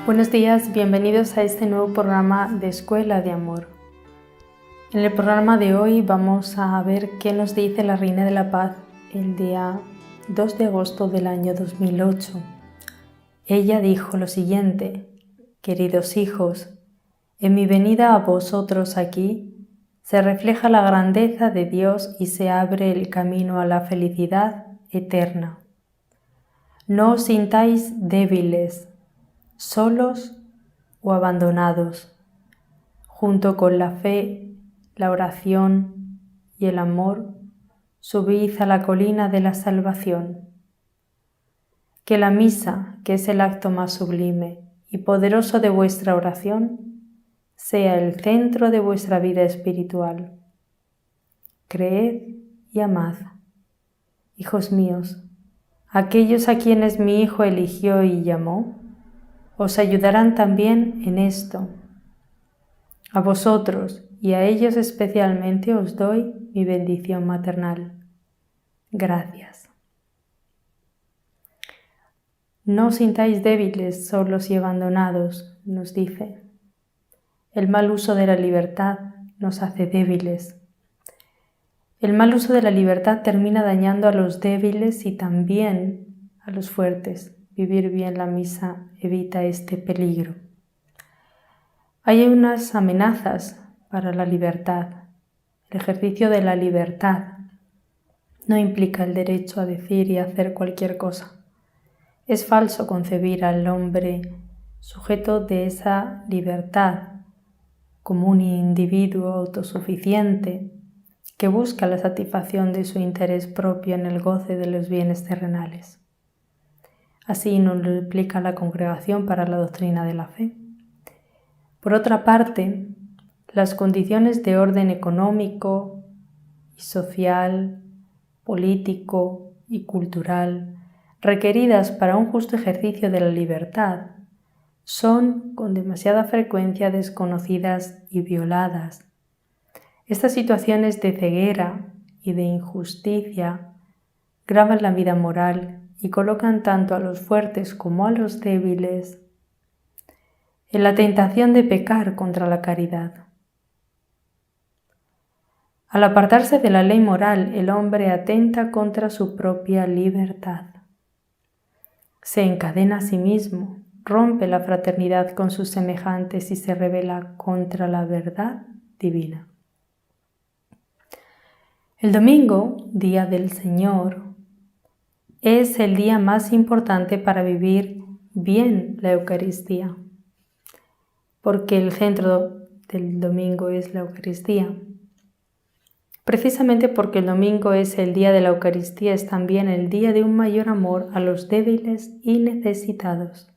Buenos días, bienvenidos a este nuevo programa de Escuela de Amor. En el programa de hoy vamos a ver qué nos dice la Reina de la Paz el día 2 de agosto del año 2008. Ella dijo lo siguiente: queridos hijos, en mi venida a vosotros aquí se refleja la grandeza de Dios y se abre el camino a la felicidad eterna. No os sintáis débiles, solos o abandonados. Junto con la fe, la oración y el amor, subid a la colina de la salvación. Que la misa, que es el acto más sublime y poderoso de vuestra oración, sea el centro de vuestra vida espiritual. Creed y amad. Hijos míos, aquellos a quienes mi Hijo eligió y llamó, os ayudarán también en esto. A vosotros y a ellos especialmente os doy mi bendición maternal. Gracias. No os sintáis débiles, solos y abandonados, nos dice. El mal uso de la libertad nos hace débiles. El mal uso de la libertad termina dañando a los débiles y también a los fuertes. Vivir bien la misa evita este peligro. Hay unas amenazas para la libertad. El ejercicio de la libertad no implica el derecho a decir y hacer cualquier cosa. Es falso concebir al hombre sujeto de esa libertad como un individuo autosuficiente que busca la satisfacción de su interés propio en el goce de los bienes terrenales. Así nos lo explica la Congregación para la Doctrina de la Fe. Por otra parte, las condiciones de orden económico y social, político y cultural requeridas para un justo ejercicio de la libertad son con demasiada frecuencia desconocidas y violadas. Estas situaciones de ceguera y de injusticia gravan la vida moral y colocan tanto a los fuertes como a los débiles en la tentación de pecar contra la caridad. Al apartarse de la ley moral, el hombre atenta contra su propia libertad. Se encadena a sí mismo, rompe la fraternidad con sus semejantes y se rebela contra la verdad divina. El domingo, día del Señor, es el día más importante para vivir bien la Eucaristía, porque el centro del domingo es la Eucaristía. Precisamente porque el domingo es el día de la Eucaristía, es también el día de un mayor amor a los débiles y necesitados.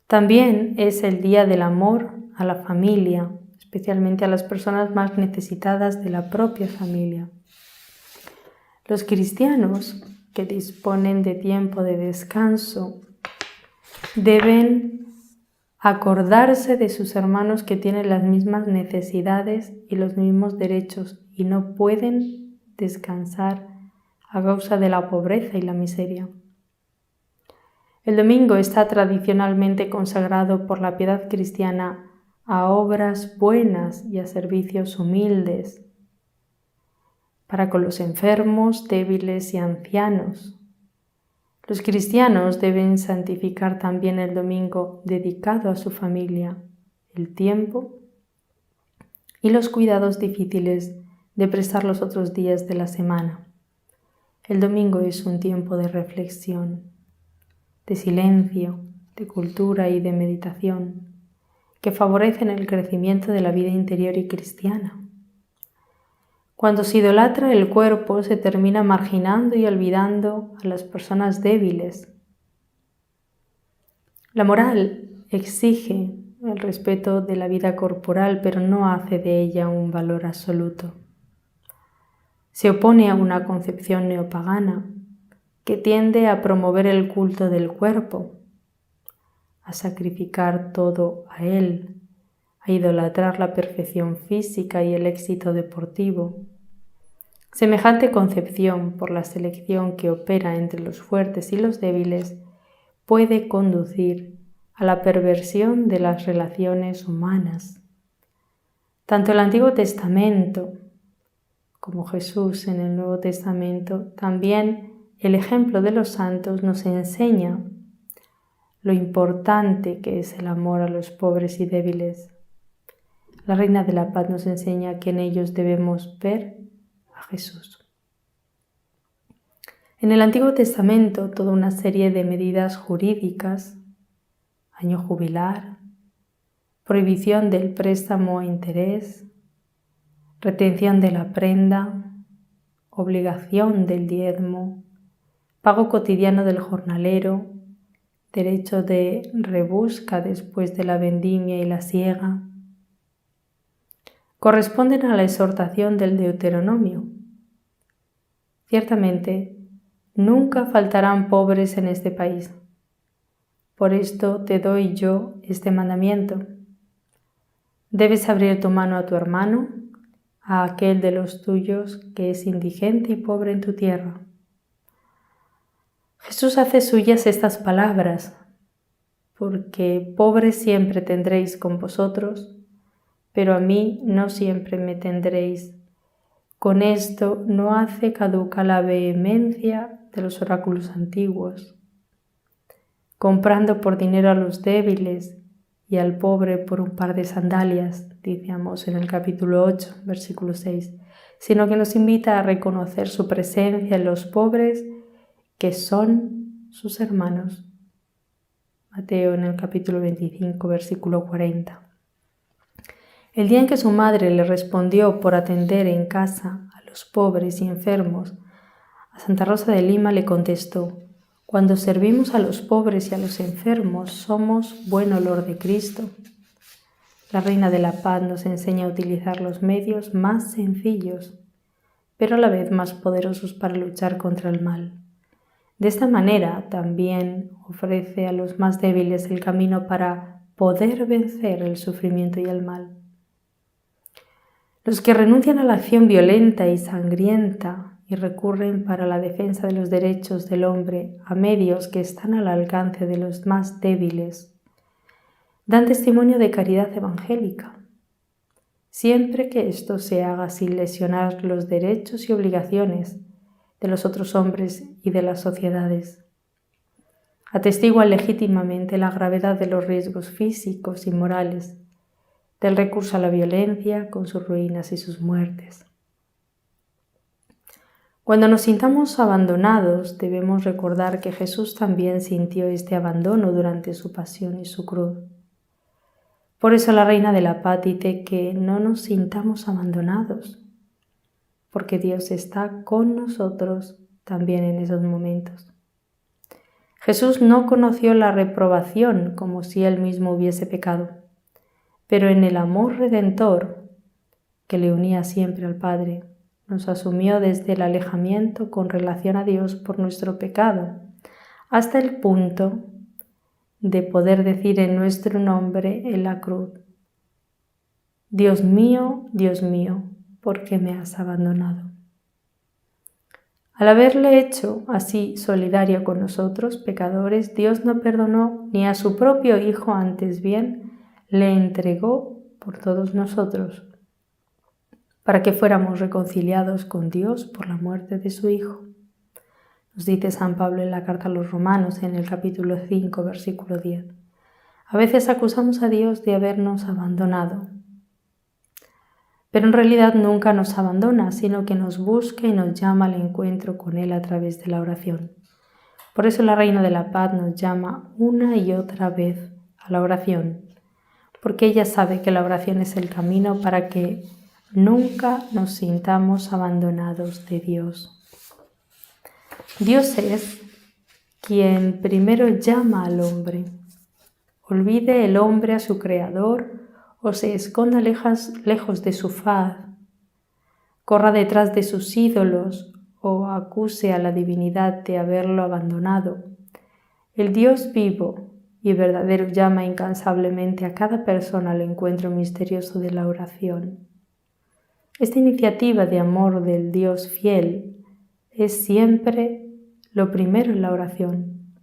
También es el día del amor a la familia, especialmente a las personas más necesitadas de la propia familia. Los cristianos que disponen de tiempo de descanso deben acordarse de sus hermanos que tienen las mismas necesidades y los mismos derechos y no pueden descansar a causa de la pobreza y la miseria. El domingo está tradicionalmente consagrado por la piedad cristiana a obras buenas y a servicios humildes para con los enfermos, débiles y ancianos. Los cristianos deben santificar también el domingo dedicado a su familia, el tiempo y los cuidados difíciles de prestar los otros días de la semana. El domingo es un tiempo de reflexión, de silencio, de cultura y de meditación que favorecen el crecimiento de la vida interior y cristiana. Cuando se idolatra el cuerpo, se termina marginando y olvidando a las personas débiles. La moral exige el respeto de la vida corporal, pero no hace de ella un valor absoluto. Se opone a una concepción neopagana que tiende a promover el culto del cuerpo, a sacrificar todo a él, a idolatrar la perfección física y el éxito deportivo, Semejante concepción, por la selección que opera entre los fuertes y los débiles, puede conducir a la perversión de las relaciones humanas. Tanto el Antiguo Testamento como Jesús en el Nuevo Testamento, también el ejemplo de los santos nos enseña lo importante que es el amor a los pobres y débiles. La Reina de la Paz nos enseña que en ellos debemos ver a Jesús. En el Antiguo Testamento, toda una serie de medidas jurídicas, año jubilar, prohibición del préstamo a interés, retención de la prenda, obligación del diezmo, pago cotidiano del jornalero, derecho de rebusca después de la vendimia y la siega, corresponden a la exhortación del Deuteronomio. Ciertamente, nunca faltarán pobres en este país. Por esto te doy yo este mandamiento. Debes abrir tu mano a tu hermano, a aquel de los tuyos que es indigente y pobre en tu tierra. Jesús hace suyas estas palabras, porque pobres siempre tendréis con vosotros, pero a mí no siempre me tendréis. Con esto no hace caduca la vehemencia de los oráculos antiguos. Comprando por dinero a los débiles y al pobre por un par de sandalias, dice Amós en el capítulo 8, versículo 6, sino que nos invita a reconocer su presencia en los pobres que son sus hermanos. Mateo en el capítulo 25, versículo 40. El día en que su madre le respondió por atender en casa a los pobres y enfermos, a Santa Rosa de Lima le contestó: cuando servimos a los pobres y a los enfermos, somos buen olor de Cristo. La Reina de la Paz nos enseña a utilizar los medios más sencillos, pero a la vez más poderosos para luchar contra el mal. De esta manera también ofrece a los más débiles el camino para poder vencer el sufrimiento y el mal. Los que renuncian a la acción violenta y sangrienta y recurren para la defensa de los derechos del hombre a medios que están al alcance de los más débiles, dan testimonio de caridad evangélica, siempre que esto se haga sin lesionar los derechos y obligaciones de los otros hombres y de las sociedades. Atestiguan legítimamente la gravedad de los riesgos físicos y morales, del recurso a la violencia con sus ruinas y sus muertes. Cuando nos sintamos abandonados, debemos recordar que Jesús también sintió este abandono durante su pasión y su cruz. Por eso la Reina de la Paz dice que no nos sintamos abandonados, porque Dios está con nosotros también en esos momentos. Jesús no conoció la reprobación como si él mismo hubiese pecado, pero en el amor redentor que le unía siempre al Padre, nos asumió desde el alejamiento con relación a Dios por nuestro pecado, hasta el punto de poder decir en nuestro nombre en la cruz: Dios mío, ¿por qué me has abandonado? Al haberle hecho así solidario con nosotros, pecadores, Dios no perdonó ni a su propio Hijo, antes bien le entregó por todos nosotros, para que fuéramos reconciliados con Dios por la muerte de su Hijo. Nos dice San Pablo en la carta a los Romanos en el capítulo 5, versículo 10. A veces acusamos a Dios de habernos abandonado, pero en realidad nunca nos abandona, sino que nos busca y nos llama al encuentro con Él a través de la oración. Por eso la Reina de la Paz nos llama una y otra vez a la oración, porque ella sabe que la oración es el camino para que nunca nos sintamos abandonados de Dios. Dios es quien primero llama al hombre. Olvide el hombre a su Creador o se esconda lejos de su faz, corra detrás de sus ídolos o acuse a la divinidad de haberlo abandonado. El Dios vivo y verdadero llama incansablemente a cada persona al encuentro misterioso de la oración. Esta iniciativa de amor del Dios fiel es siempre lo primero en la oración.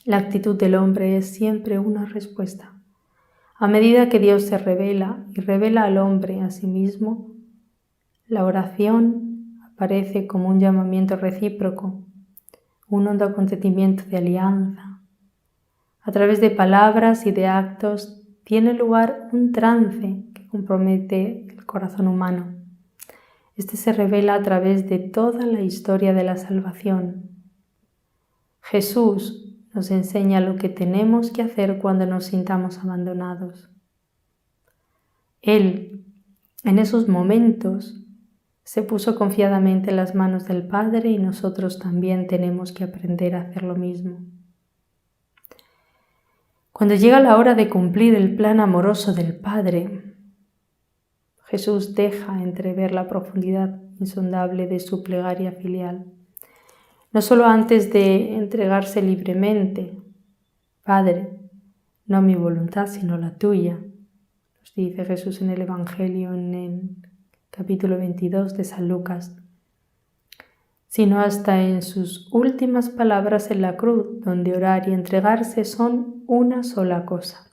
La actitud del hombre es siempre una respuesta. A medida que Dios se revela y revela al hombre a sí mismo, la oración aparece como un llamamiento recíproco, un hondo acontecimiento de alianza. A través de palabras y de actos tiene lugar un trance que compromete el corazón humano. Este se revela a través de toda la historia de la salvación. Jesús nos enseña lo que tenemos que hacer cuando nos sintamos abandonados. Él, en esos momentos, se puso confiadamente en las manos del Padre y nosotros también tenemos que aprender a hacer lo mismo. Cuando llega la hora de cumplir el plan amoroso del Padre, Jesús deja entrever la profundidad insondable de su plegaria filial. No solo antes de entregarse libremente, Padre, no mi voluntad sino la tuya, nos dice Jesús en el Evangelio en el capítulo 22 de San Lucas, sino hasta en sus últimas palabras en la cruz, donde orar y entregarse son una sola cosa.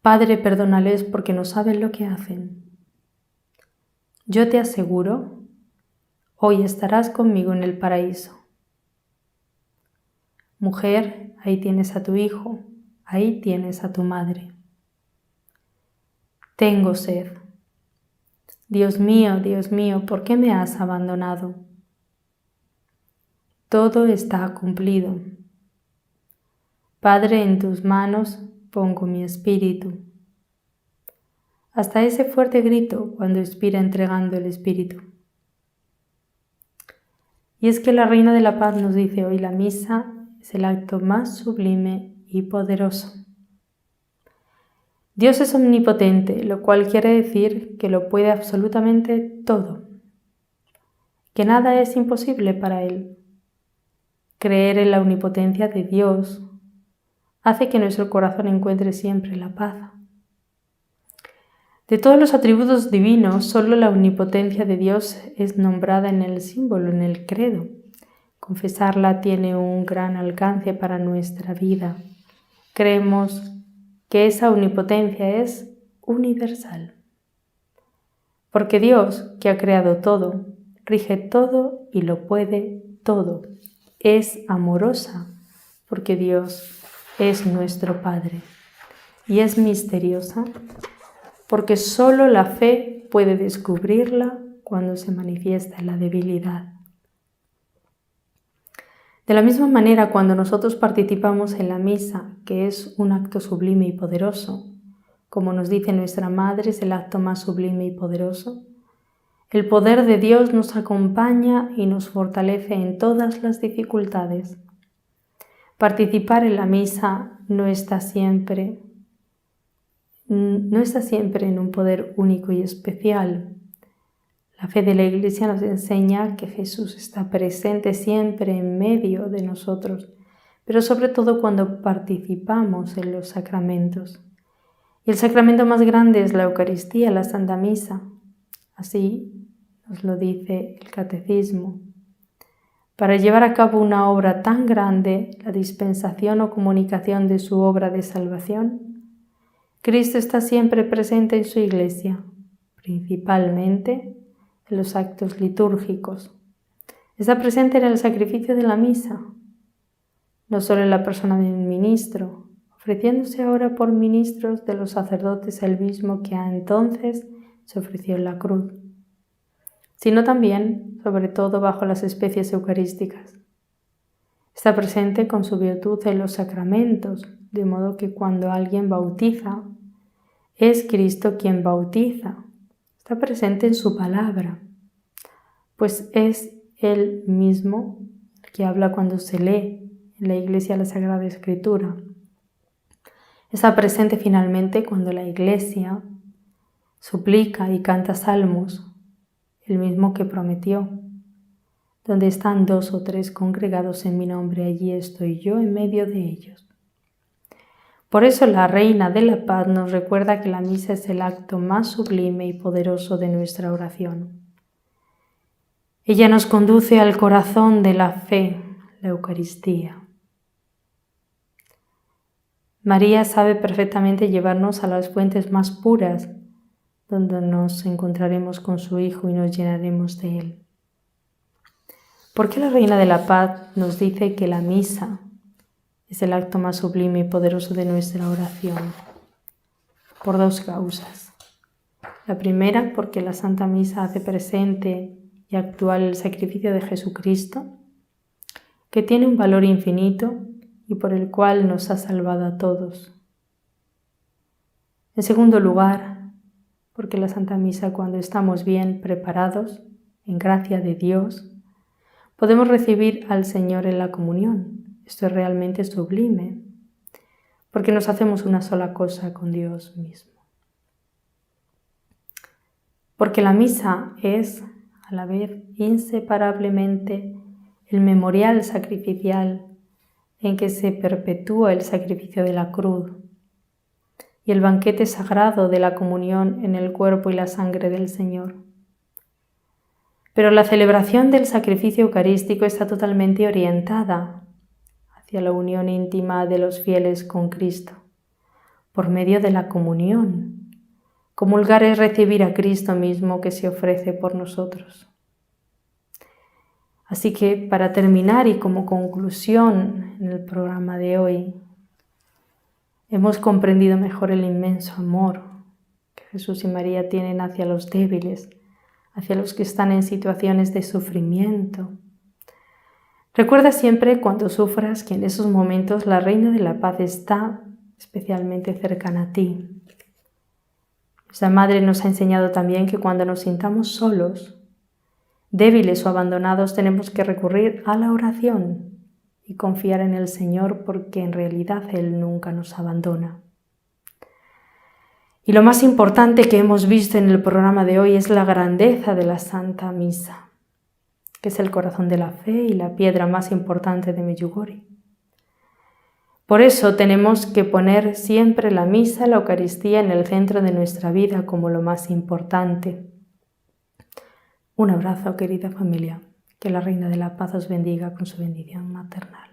Padre, perdónales porque no saben lo que hacen. Yo te aseguro, hoy estarás conmigo en el paraíso. Mujer, ahí tienes a tu hijo, ahí tienes a tu madre. Tengo sed. Dios mío, ¿por qué me has abandonado? Todo está cumplido. Padre, en tus manos pongo mi espíritu. Hasta ese fuerte grito cuando expira entregando el espíritu. Y es que la Reina de la Paz nos dice hoy: la misa es el acto más sublime y poderoso. Dios es omnipotente, lo cual quiere decir que lo puede absolutamente todo, que nada es imposible para Él. Creer en la omnipotencia de Dios hace que nuestro corazón encuentre siempre la paz. De todos los atributos divinos, solo la omnipotencia de Dios es nombrada en el símbolo, en el credo. Confesarla tiene un gran alcance para nuestra vida. Creemos que esa omnipotencia es universal. Porque Dios, que ha creado todo, rige todo y lo puede todo. Es amorosa, porque Dios es nuestro Padre. Y es misteriosa, porque solo la fe puede descubrirla cuando se manifiesta en la debilidad. De la misma manera, cuando nosotros participamos en la misa, que es un acto sublime y poderoso, como nos dice nuestra Madre, es el acto más sublime y poderoso, el poder de Dios nos acompaña y nos fortalece en todas las dificultades. Participar en la misa no está siempre en un poder único y especial. La fe de la Iglesia nos enseña que Jesús está presente siempre en medio de nosotros, pero sobre todo cuando participamos en los sacramentos. Y el sacramento más grande es la Eucaristía, la Santa Misa. Así nos lo dice el Catecismo. Para llevar a cabo una obra tan grande, la dispensación o comunicación de su obra de salvación, Cristo está siempre presente en su Iglesia, principalmente en los actos litúrgicos. Está presente en el sacrificio de la misa, no solo en la persona del ministro, ofreciéndose ahora por ministros de los sacerdotes el mismo que entonces se ofreció en la cruz, sino también, sobre todo, bajo las especies eucarísticas. Está presente con su virtud en los sacramentos, de modo que cuando alguien bautiza, es Cristo quien bautiza. Está presente en su palabra, pues es Él mismo el que habla cuando se lee en la Iglesia la Sagrada Escritura. Está presente finalmente cuando la Iglesia suplica y canta salmos, el mismo que prometió. Donde están 2 o 3 congregados en mi nombre, allí estoy yo en medio de ellos. Por eso la Reina de la Paz nos recuerda que la misa es el acto más sublime y poderoso de nuestra oración. Ella nos conduce al corazón de la fe, la Eucaristía. María sabe perfectamente llevarnos a las fuentes más puras, donde nos encontraremos con su Hijo y nos llenaremos de Él. ¿Por qué la Reina de la Paz nos dice que la misa es el acto más sublime y poderoso de nuestra oración? Por dos causas. La primera, porque la Santa Misa hace presente y actual el sacrificio de Jesucristo, que tiene un valor infinito y por el cual nos ha salvado a todos. En segundo lugar, porque la Santa Misa, cuando estamos bien preparados, en gracia de Dios, podemos recibir al Señor en la comunión. Esto es realmente sublime, porque nos hacemos una sola cosa con Dios mismo. Porque la misa es, a la vez, inseparablemente el memorial sacrificial en que se perpetúa el sacrificio de la cruz y el banquete sagrado de la comunión en el cuerpo y la sangre del Señor. Pero la celebración del sacrificio eucarístico está totalmente orientada hacia la unión íntima de los fieles con Cristo, por medio de la comunión. Comulgar es recibir a Cristo mismo que se ofrece por nosotros. Así que para terminar y como conclusión en el programa de hoy, hemos comprendido mejor el inmenso amor que Jesús y María tienen hacia los débiles, hacia los que están en situaciones de sufrimiento. Recuerda siempre cuando sufras que en esos momentos la Reina de la Paz está especialmente cercana a ti. Nuestra Madre nos ha enseñado también que cuando nos sintamos solos, débiles o abandonados, tenemos que recurrir a la oración y confiar en el Señor porque en realidad Él nunca nos abandona. Y lo más importante que hemos visto en el programa de hoy es la grandeza de la Santa Misa, que es el corazón de la fe y la piedra más importante de Medjugorje. Por eso tenemos que poner siempre la misa, la Eucaristía en el centro de nuestra vida como lo más importante. Un abrazo, querida familia. Que la Reina de la Paz os bendiga con su bendición maternal.